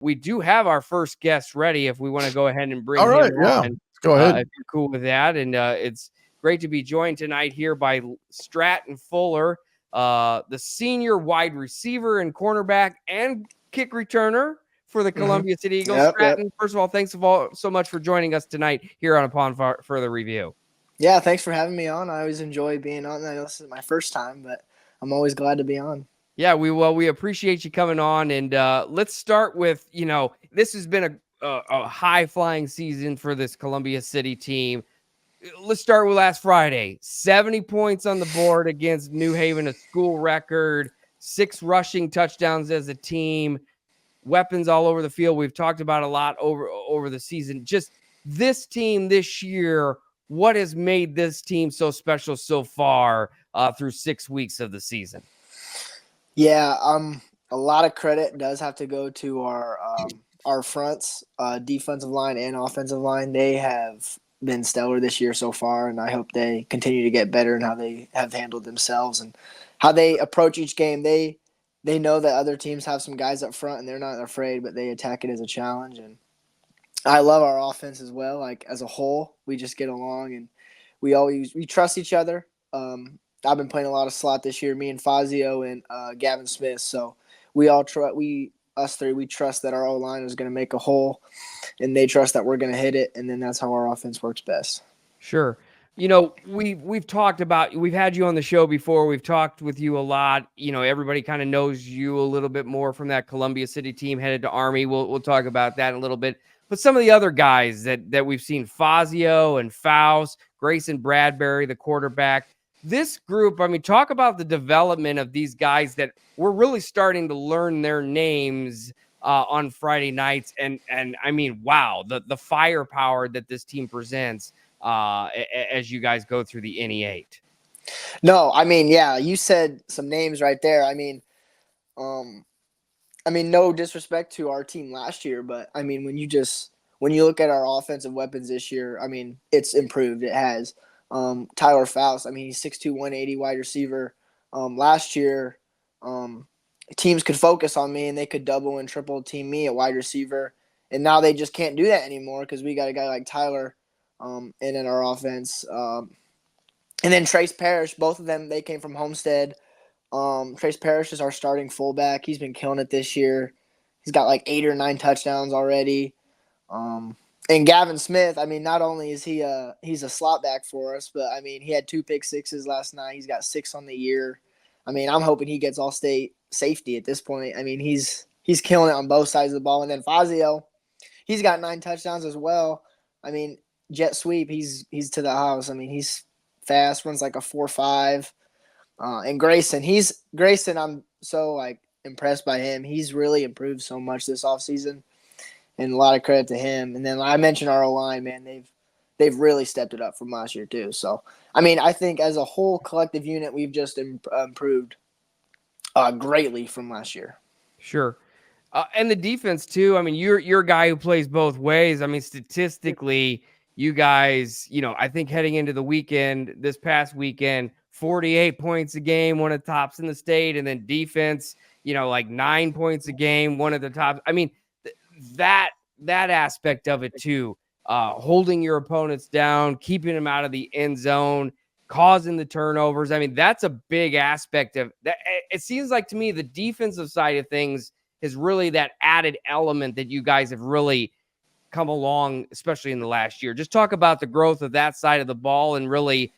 we do have our first guest ready if we want to go ahead and bring All right, him yeah, on, let's go ahead. if you're cool with that. And it's great to be joined tonight here by Stratton Fuller, the senior wide receiver and cornerback and kick returner for the Columbia City Eagles. Stratton, first of all, thanks so much for joining us tonight here on Upon Further Review. Yeah, thanks for having me on. I always enjoy being on. I know this is my first time, but I'm always glad to be on. Yeah, we appreciate you coming on, and let's start with, this has been a high-flying season for this Columbia City team. Let's start with last Friday. 70 points on the board against New Haven, a school record, 6 rushing touchdowns as a team, weapons all over the field. We've talked about a lot over the season. Just this team this year, what has made this team so special so far through 6 weeks of the season? Yeah, a lot of credit does have to go to our fronts, defensive line and offensive line. They have been stellar this year so far, and I hope they continue to get better in how they have handled themselves and how they approach each game. They know that other teams have some guys up front, and they're not afraid, but they attack it as a challenge. And I love our offense as well. Like, as a whole, we just get along, and we trust each other. I've been playing a lot of slot this year, me and Fazio and Gavin Smith. So we trust that our O-line is going to make a hole, and they trust that we're going to hit it, and then that's how our offense works best. Sure. We've talked about, we've had you on the show before. We've talked with you a lot. Everybody kind of knows you a little bit more from that Columbia City team headed to Army. We'll talk about that in a little bit. But some of the other guys that we've seen, Fazio and Faust, Grayson Bradbury, the quarterback, this group, talk about the development of these guys that we're really starting to learn their names on Friday nights. And wow, the firepower that this team presents as you guys go through the NE8. No, yeah, you said some names right there. No disrespect to our team last year, but when you look at our offensive weapons this year, it's improved. It has. Tyler Faust, he's 6'2", 180 wide receiver. Last year, teams could focus on me and they could double and triple team me at wide receiver. And now they just can't do that anymore because we got a guy like Tyler in our offense. And then Trace Parrish, both of them, they came from Homestead. Trace Parrish is our starting fullback. He's been killing it this year. He's got like 8 or 9 touchdowns already. And Gavin Smith, not only is he's a slot back for us, but he had 2 pick sixes last night. He's got 6 on the year. I'm hoping he gets all state safety at this point. He's killing it on both sides of the ball. And then Fazio, he's got 9 touchdowns as well. Jet sweep, he's to the house. He's fast, runs like a 4.5. And Grayson, I'm so impressed by him. He's really improved so much this offseason. And a lot of credit to him. And then I mentioned our O-line, man. They've really stepped it up from last year too. So, I think as a whole collective unit, we've just improved greatly from last year. Sure. And the defense too. You're a guy who plays both ways. Statistically, you guys, I think heading into this past weekend, 48 points a game, one of the tops in the state. And then defense, 9 points a game, one of the tops. That aspect of it too, holding your opponents down, keeping them out of the end zone, causing the turnovers. That's a big aspect of that. It seems like to me the defensive side of things is really that added element that you guys have really come along, especially in the last year. Just talk about the growth of that side of the ball and really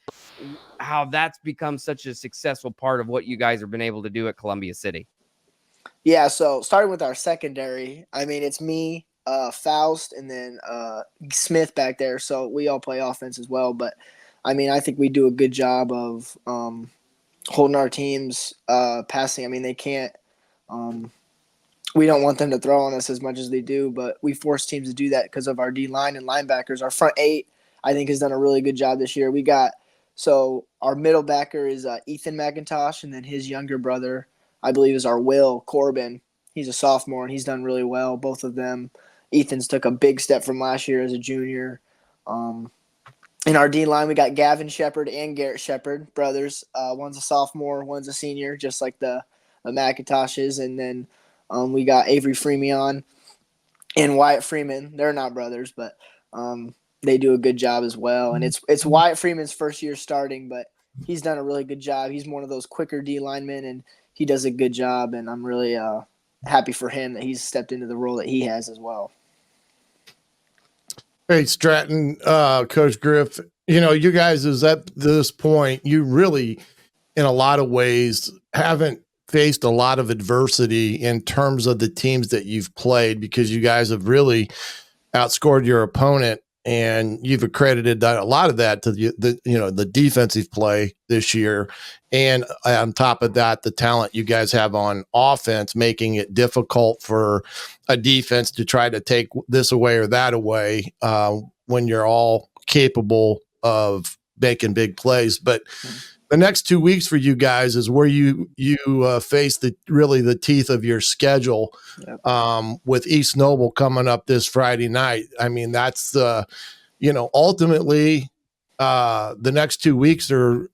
how that's become such a successful part of what you guys have been able to do at Columbia City. Yeah, so starting with our secondary, it's me, Faust, and then Smith back there. So we all play offense as well. But, I think we do a good job of holding our teams passing. They can't we don't want them to throw on us as much as they do, but we force teams to do that because of our D-line and linebackers. Our front 8, I think, has done a really good job this year. So our middle backer is Ethan McIntosh, and then his younger brother, I believe, is our Will Corbin. He's a sophomore, and he's done really well, both of them. Ethan's took a big step from last year as a junior. In our D-line, we got Gavin Shepard and Garrett Shepard, brothers. One's a sophomore, one's a senior, just like the McIntoshes. And then we got Avery Freemion. and Wyatt Freeman. They're not brothers, but they do a good job as well. And it's Wyatt Freeman's first year starting, but he's done a really good job. He's one of those quicker D linemen, and he does a good job. And I'm really happy for him that he's stepped into the role that he has as well. Hey, Stratton, Coach Griff, you guys is at this point, you really, in a lot of ways, haven't faced a lot of adversity in terms of the teams that you've played because you guys have really outscored your opponent, and you've accredited that a lot of that to the defensive play this year, and on top of that, the talent you guys have on offense, making it difficult for a defense to try to take this away or that away when you're all capable of making big plays. But the next 2 weeks for you guys is where you face the teeth of your schedule. Yep. With East Noble coming up this Friday night. I mean, that's ultimately the next 2 weeks are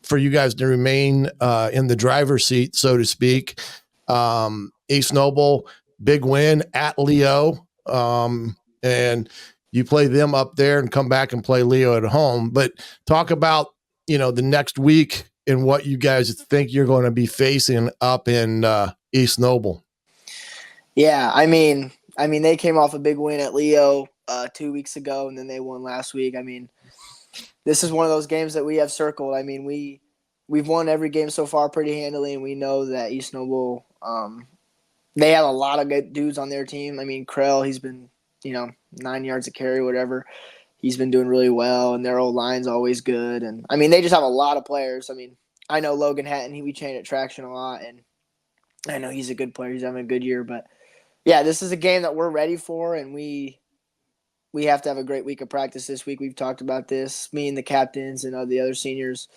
for you guys to remain in the driver's seat, so to speak. East Noble, big win at Leo, and you play them up there and come back and play Leo at home. But talk about the next week and what you guys think you're going to be facing up in East Noble. Yeah, I mean, they came off a big win at Leo 2 weeks ago, and then they won last week. I mean, this is one of those games that we have circled. I mean, we've won every game so far pretty handily, and we know that East Noble, they have a lot of good dudes on their team. I mean, Krell, he's been 9 yards a carry, whatever. He's been doing really well, and their old line's always good. And I mean, they just have a lot of players. I mean, I know Logan Hatton, we train at Traction a lot, and I know he's a good player. He's having a good year, but yeah, this is a game that we're ready for, and we have to have a great week of practice this week. We've talked about this, me and the captains and the other seniors.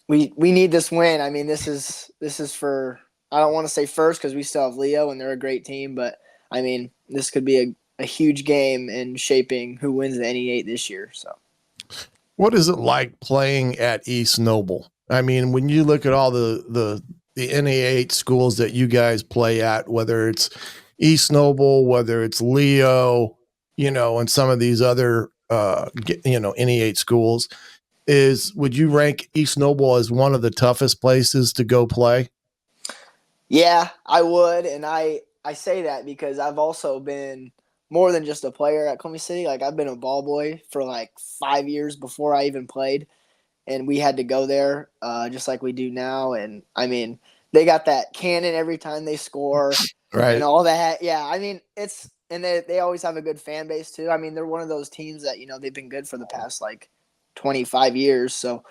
We need this win. I mean, this is for, I don't want to say first because we still have Leo and they're a great team, but I mean, this could be a huge game in shaping who wins the NE8 this year. So, what is it like playing at East Noble? I mean, when you look at all the NE8 schools that you guys play at, whether it's East Noble, whether it's Leo, and some of these other NE8 schools, would you rank East Noble as one of the toughest places to go play? Yeah, I would, and I say that because I've also been more than just a player at Columbia City. Like, I've been a ball boy for like 5 years before I even played, and we had to go there just like we do now. And I mean, they got that cannon every time they score, right? And all that. Yeah, I mean, and they always have a good fan base too. I mean, they're one of those teams that they've been good for the past like 25 years. So,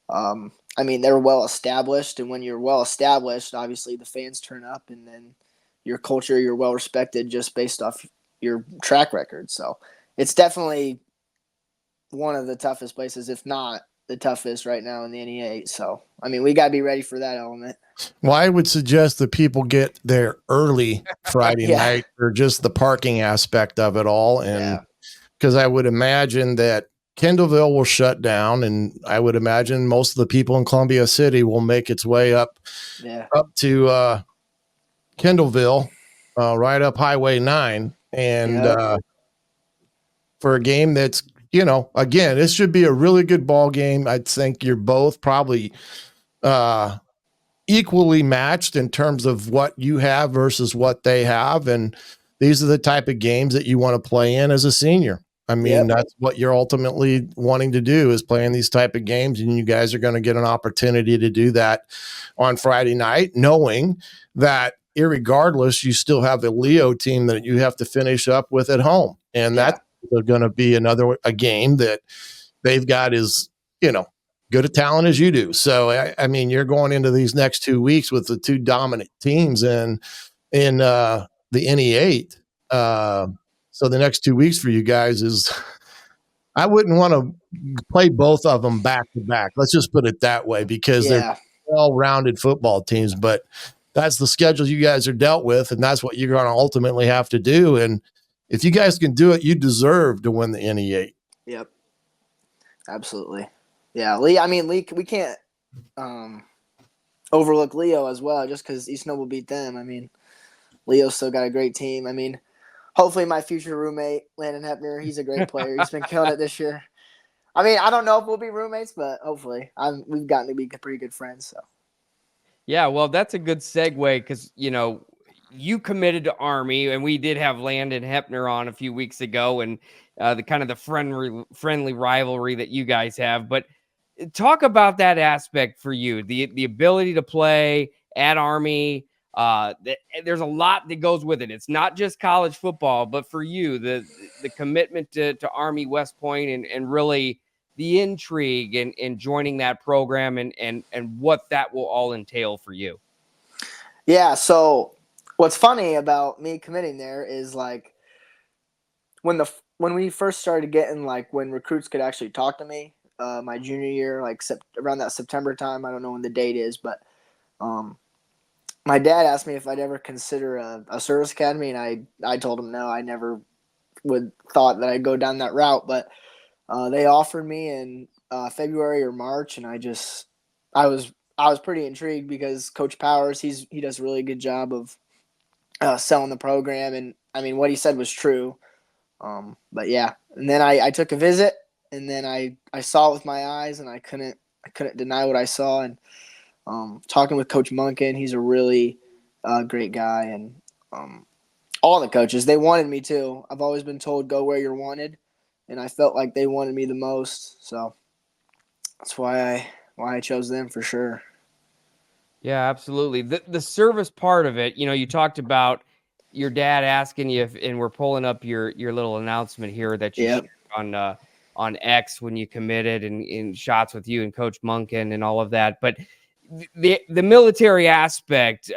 I mean, they're well established, and when you're well established, obviously the fans turn up, and then your culture, you're well respected just based off your track record. So, it's definitely one of the toughest places, if not the toughest right now in the NE8. So, I mean, we got to be ready for that element. Well, I would suggest that people get there early Friday night, or just the parking aspect of it all. And because I would imagine that Kendallville will shut down, and I would imagine most of the people in Columbia City will make its way up to Kendallville, right up Highway 9. And for a game that's, again, this should be a really good ball game. I think you're both probably equally matched in terms of what you have versus what they have. And these are the type of games that you want to play in as a senior. I mean, that's what you're ultimately wanting to do, is play in these type of games. And you guys are going to get an opportunity to do that on Friday night, knowing that irregardless, you still have a Leo team that you have to finish up with at home. And that's going to be a game that they've got is, good a talent as you do. So, I mean, you're going into these next 2 weeks with the two dominant teams in the NE8. So the next 2 weeks for you guys is, I wouldn't want to play both of them back to back. Let's just put it that way, because they're well-rounded football teams, but that's the schedule you guys are dealt with, and that's what you're going to ultimately have to do. And if you guys can do it, you deserve to win the NE8. Yep. Absolutely. Yeah, Lee. I mean, Lee. We can't overlook Leo as well, just because East Noble beat them. I mean, Leo's still got a great team. I mean, hopefully my future roommate, Landon Hepner, he's a great player. He's been killing it this year. I mean, I don't know if we'll be roommates, but hopefully. We've gotten to be pretty good friends. So. Yeah, well, that's a good segue because, you committed to Army, and we did have Landon Hepner on a few weeks ago, and the kind of the friendly rivalry that you guys have. But talk about that aspect for you, the ability to play at Army. There's a lot that goes with it. It's not just college football, but for you, the commitment to Army West Point and really the intrigue in joining that program and what that will all entail for you. Yeah. So what's funny about me committing there is like when we first started getting like when recruits could actually talk to me, my junior year, like around that September time. I don't know when the date is, but my dad asked me if I'd ever consider a service academy, and I told him no. I never would thought that I'd go down that route, but they offered me in February or March, and I was pretty intrigued because Coach Powers he does a really good job of selling the program, and I mean what he said was true. But yeah, and then I took a visit, and then I saw it with my eyes, and I couldn't deny what I saw. And talking with Coach Munkin, he's a really great guy, and all the coaches, they wanted me too. I've always been told go where you're wanted, and I felt like they wanted me the most, so that's why I chose them for sure. Yeah, absolutely. The service part of it, you talked about your dad asking you and we're pulling up your little announcement here that you shared on X when you committed and in shots with you and Coach Munkin and all of that. But the military aspect,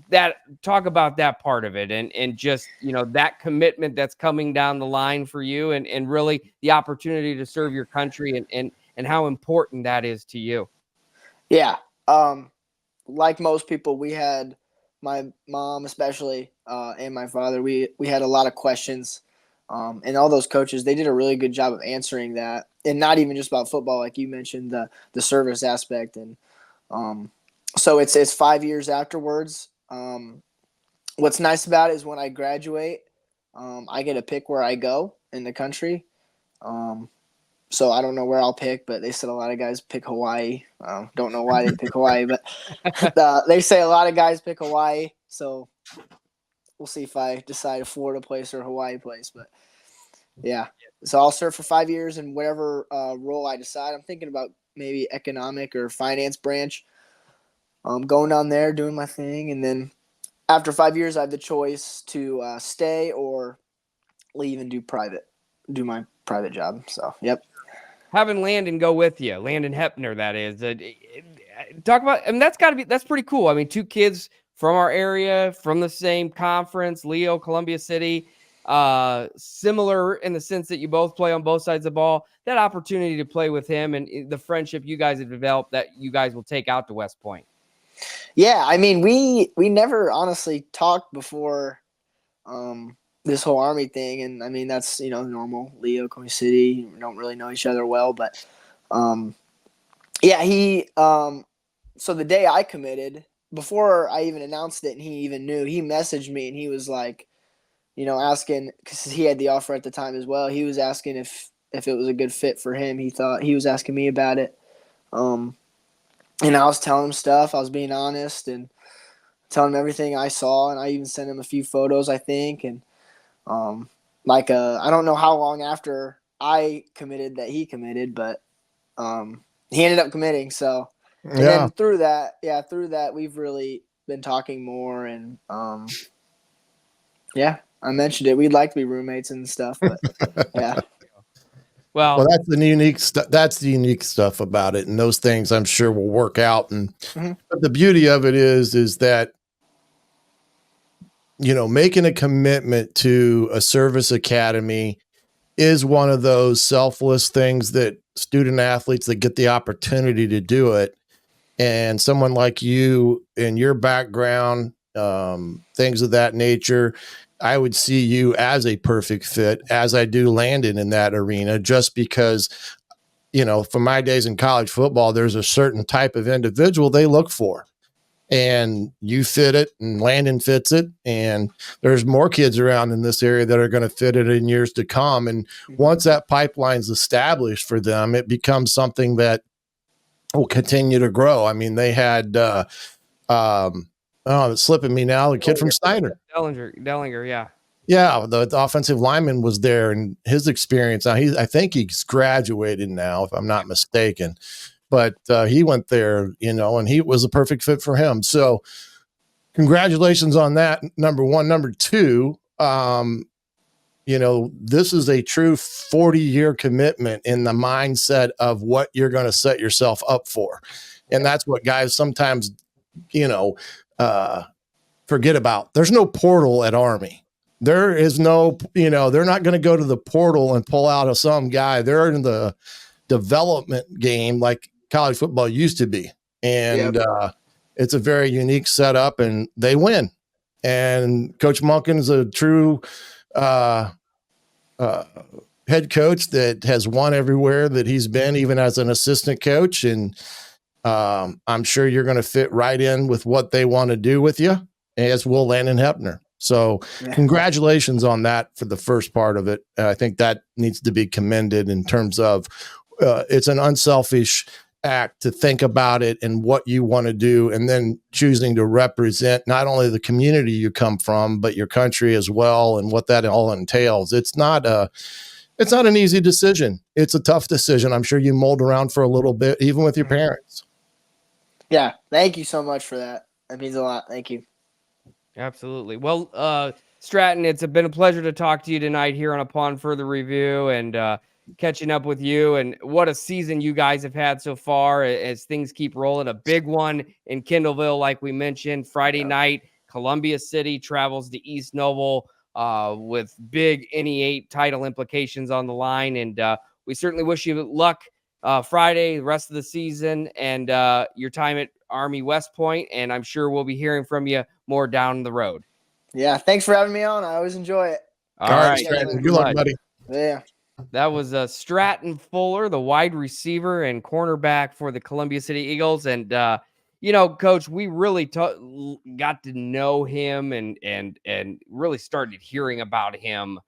that talk about that part of it and just, that commitment that's coming down the line for you and really the opportunity to serve your country and how important that is to you. Yeah. Like most people, we had my mom especially and my father, we had a lot of questions. And all those coaches, they did a really good job of answering that. And not even just about football, like you mentioned, the service aspect. And so it's 5 years afterwards. What's nice about it is when I graduate, I get to pick where I go in the country. So I don't know where I'll pick, but they said a lot of guys pick Hawaii. Don't know why they pick Hawaii, but they say a lot of guys pick Hawaii. So we'll see if I decide a Florida place or a Hawaii place. But yeah, so I'll serve for 5 years in whatever role I decide. I'm thinking about maybe economic or finance branch. Going down there, doing my thing, and then after 5 years, I have the choice to stay or leave and do my private job. So, yep. Having Landon go with you, Landon Hepner, that is. Talk about, and that's pretty cool. I mean, two kids from our area, from the same conference, Leo, Columbia City, similar in the sense that you both play on both sides of the ball. That opportunity to play with him and the friendship you guys have developed that you guys will take out to West Point. Yeah, I mean, we never honestly talked before this whole Army thing, and I mean that's normal. Leo, Columbia City, we don't really know each other well, but yeah, he. So the day I committed, before I even announced it, and he even knew, he messaged me and he was like, asking because he had the offer at the time as well. He was asking if it was a good fit for him. He was asking me about it. And I was telling him stuff. I was being honest and telling him everything I saw, and I even sent him a few photos, I think. And I don't know how long after I committed that he committed, but he ended up committing. So, and then through that, we've really been talking more. And yeah, I mentioned it. We'd like to be roommates and stuff, but yeah. Well, that's the unique stuff. That's the unique stuff about it, and those things I'm sure will work out. And but the beauty of it is that making a commitment to a service academy is one of those selfless things that student athletes that get the opportunity to do it. And someone like you in your background, things of that nature, I would see you as a perfect fit, as I do Landon in that arena, just because, from my days in college football, there's a certain type of individual they look for. and you fit it and Landon fits it. And there's more kids around in this area that are going to fit it in years to come. And once that pipeline's established for them, it becomes something that will continue to grow. I mean, they had, it's slipping me now, the kid from Snyder. Dellinger, yeah. Yeah, the offensive lineman was there, and his experience. Now I think he's graduated now, if I'm not mistaken. But he went there, and he was a perfect fit for him. So, congratulations on that. Number one, number two. This is a true 40-year commitment in the mindset of what you're going to set yourself up for, and that's what guys sometimes, forget about. There's no portal at Army. There is no, they're not going to go to the portal and pull out some guy. They're in the development game like college football used to be. And it's a very unique setup, and they win. And Coach Monken is a true head coach that has won everywhere that he's been, even as an assistant coach. And I'm sure you're going to fit right in with what they want to do with you, as will Landon Hepner. So congratulations on that for the first part of it. I think that needs to be commended in terms of it's an unselfish act to think about it and what you want to do, and then choosing to represent not only the community you come from, but your country as well, and what that all entails. It's not an easy decision. It's a tough decision. I'm sure you mulled around for a little bit, even with your parents. Yeah. Thank you so much for that. That means a lot. Thank you. Absolutely. Well, Stratton, it's been a pleasure to talk to you tonight here on Upon Further Review, and catching up with you. And what a season you guys have had so far as things keep rolling. A big one in Kindleville, like we mentioned. Friday night, Columbia City travels to East Noble with big NE8 title implications on the line. And we certainly wish you luck Friday, the rest of the season, and your time at Army West Point. And I'm sure we'll be hearing from you more down the road. Yeah. Thanks for having me on. I always enjoy it. All right. Good luck, buddy. Yeah. That was Stratton Fuller, the wide receiver and cornerback for the Columbia City Eagles. And, Coach, we really got to know him and really started hearing about him.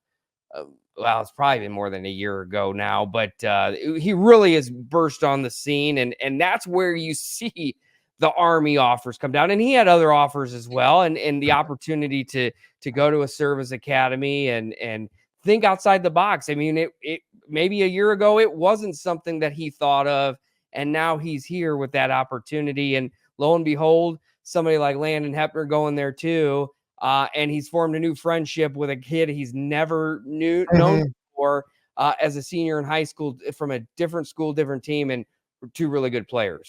It's probably been more than a year ago now, but he really has burst on the scene. And that's where you see the Army offers come down. And he had other offers as well. And the opportunity to go to a service academy and think outside the box. I mean, it maybe a year ago, it wasn't something that he thought of. And now he's here with that opportunity. And lo and behold, somebody like Landon Hepner going there too. And he's formed a new friendship with a kid he's never known before as a senior in high school from a different school, different team, and two really good players.